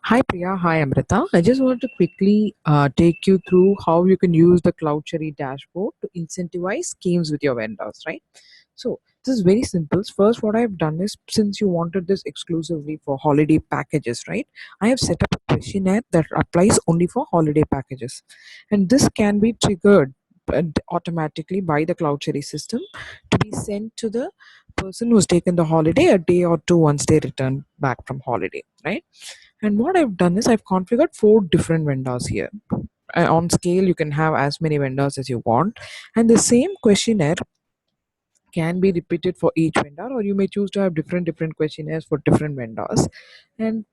Hi Priya, hi Amrita. I just wanted to quickly take you through how you can use the Cloud Cherry dashboard to incentivize schemes with your vendors, right? So this is very simple. First, what I've done is since you wanted this exclusively for holiday packages, right? I have set up a questionnaire that applies only for holiday packages, and this can be triggered automatically by the Cloud Cherry system to be sent to the person who's taken the holiday a day or two once they return back from holiday, right? And what I've done is I've configured four different vendors here. On scale, you can have as many vendors as you want, and the same questionnaire can be repeated for each vendor, or you may choose to have different questionnaires for different vendors. And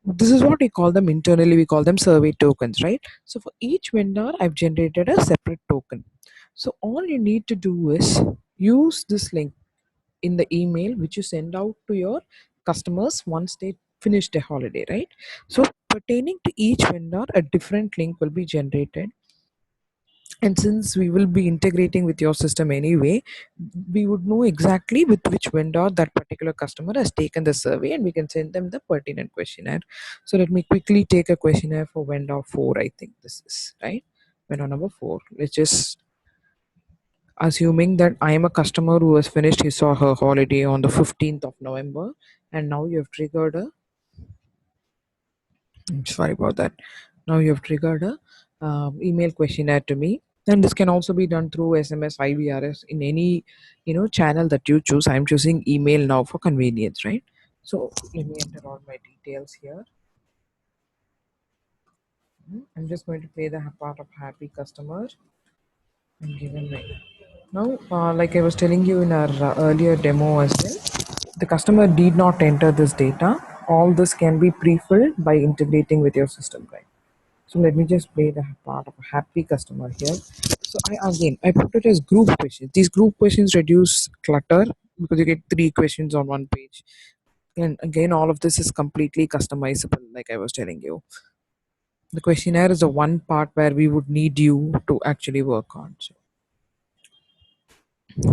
this is what we call them internally. We call them survey tokens, right? So for each vendor, I've generated a separate token. So all you need to do is use this link in the email which you send out to your customers once they finish their holiday, right? So pertaining to each vendor, a different link will be generated. And since we will be integrating with your system anyway, we would know exactly with which vendor that particular customer has taken the survey, and we can send them the pertinent questionnaire. So let me quickly take a questionnaire for vendor 4. I think this is right. Vendor number 4. Let's just assuming that I am a customer who has finished his or her holiday on the 15th of November, and now you have triggered a sorry about that. Now you have triggered a email questionnaire to me, and this can also be done through SMS, IVRS in any channel that you choose. I'm choosing email now for convenience, right? So let me enter all my details here. I'm just going to play the part of happy customer and give him my now, like I was telling you in our earlier demo as well, the customer need not enter this data. All this can be pre-filled by integrating with your system, right? So let me just play the part of a happy customer here. So I put it as group questions. These group questions reduce clutter because you get three questions on one page. And again, all of this is completely customizable, like I was telling you. The questionnaire is the one part where we would need you to actually work on.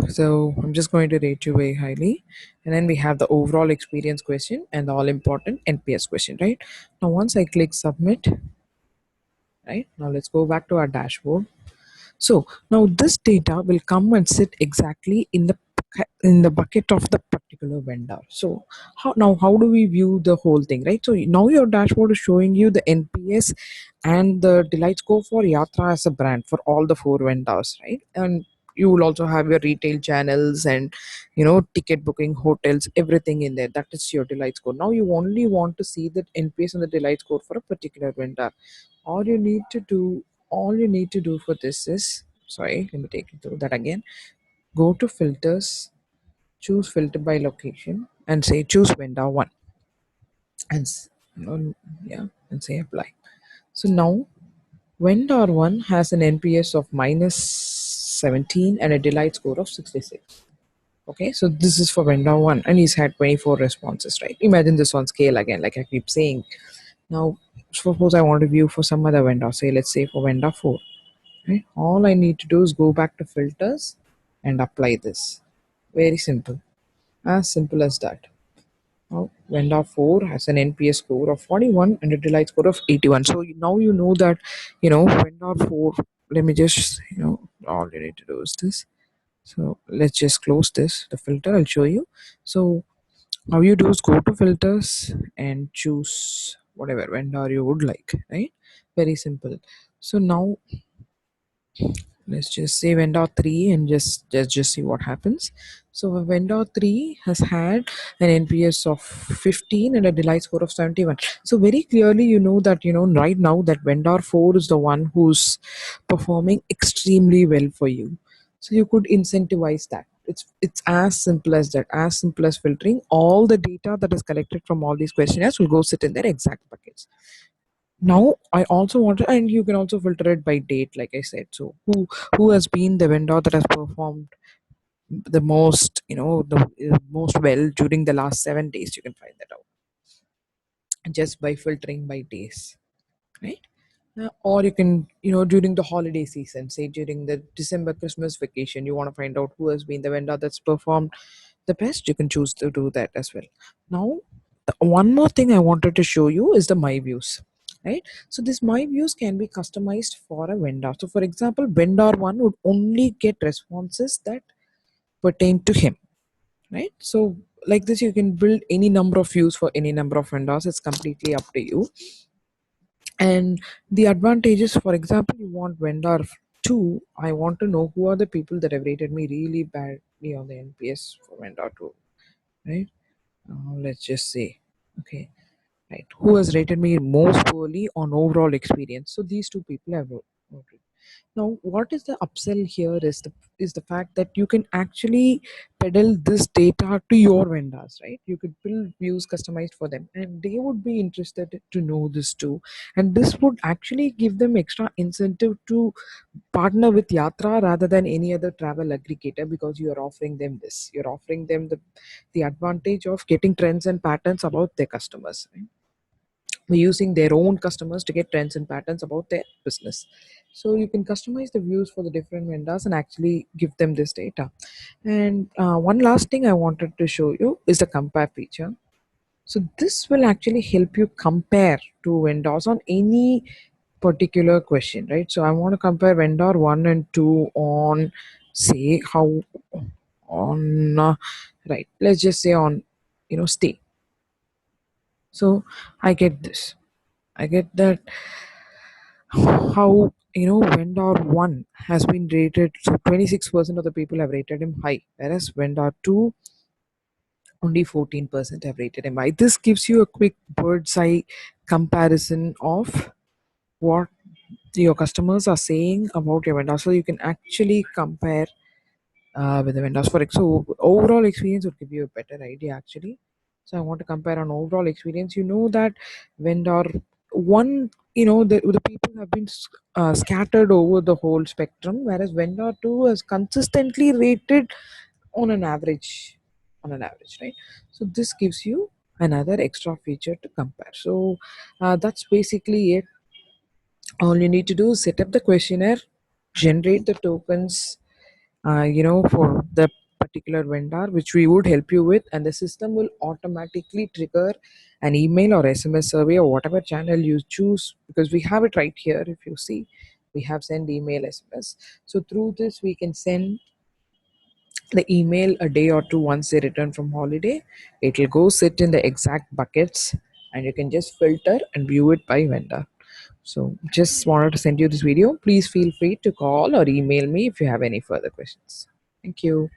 So I'm just going to rate you very highly. And then we have the overall experience question and the all important NPS question, right? Now, once I click submit, right? Now let's go back to our dashboard. So now this data will come and sit exactly in the bucket of the particular vendor. So how do we view the whole thing, right? So now your dashboard is showing you the NPS and the delight score for Yatra as a brand for all the four vendors, right? And you will also have your retail channels and ticket booking, hotels, everything in there. That is your delight score. Now you only want to see the NPS and the delight score for a particular vendor. all you need to do all you need to do for this is, sorry, let me take you through that again. Go to filters, choose filter by location, and say choose vendor 1, and yeah, and say apply. So now vendor 1 has an NPS of minus 17 and a delight score of 66. Okay, so this is for vendor 1, and he's had 24 responses, right? Imagine this on scale again, like I keep saying. Now suppose I want to view for some other vendor, say let's say for vendor 4. Right? All I need to do is go back to filters and apply this. Very simple. As simple as that. Now, vendor 4 has an NPS score of 41 and a delight score of 81. So now you know that, vendor 4, let me just, all you need to do is this. So let's just close this, the filter, I'll show you. So all you do is go to filters and choose whatever vendor you would like, right? Very simple. So now let's just say vendor 3 and just see what happens. So vendor 3 has had an NPS of 15 and a delight score of 71. So very clearly you know that right now that vendor 4 is the one who's performing extremely well for you. So you could incentivize that. It's as simple as that, as simple as filtering. All the data that is collected from all these questionnaires will go sit in their exact buckets. Now I also want to, and you can also filter it by date, like I said. So who has been the vendor that has performed the most, the most well during the last 7 days. You can find that out just by filtering by days, right? Or you can, during the holiday season, say during the December Christmas vacation, you want to find out who has been the vendor that's performed the best. You can choose to do that as well. Now One more thing I wanted to show you is the my views, right? So this my views can be customized for a vendor. So for example, vendor one would only get responses that pertain to him, right? So like this, you can build any number of views for any number of vendors. It's completely up to you. And the advantages, for example, you want vendor two. I want to know who are the people that have rated me really badly on the NPS for vendor two, right? Let's just say, okay, right, who has rated me most poorly on overall experience. So these two people have voted. Now, what is the upsell here is the fact that you can actually peddle this data to your vendors, right? You could build views customized for them, and they would be interested to know this too. And this would actually give them extra incentive to partner with Yatra rather than any other travel aggregator, because you are offering them this. You're offering them the advantage of getting trends and patterns about their customers, right? We're using their own customers to get trends and patterns about their business. So you can customize the views for the different vendors and actually give them this data. And one last thing I wanted to show you is the compare feature. So this will actually help you compare two vendors on any particular question, right? So I want to compare vendor one and two on, say, how on right. Let's just say on, stay. So I get this. I get that how vendor 1 has been rated, so 26% of the people have rated him high, whereas vendor 2 only 14% have rated him high. This gives you a quick bird's eye comparison of what your customers are saying about your vendor, so you can actually compare with the vendors. So overall experience would give you a better idea actually. So I want to compare on overall experience. You know that vendor one, the people have been scattered over the whole spectrum, whereas vendor two is consistently rated on an average, right? So this gives you another extra feature to compare. So that's basically it. All you need to do is set up the questionnaire, generate the tokens, for the particular vendor, which we would help you with, and the system will automatically trigger an email or SMS survey or whatever channel you choose, because we have it right here. If you see, we have send email, SMS. So through this, we can send the email a day or two once they return from holiday. It will go sit in the exact buckets, and you can just filter and view it by vendor. So just wanted to send you this video. Please feel free to call or email me if you have any further questions. Thank you.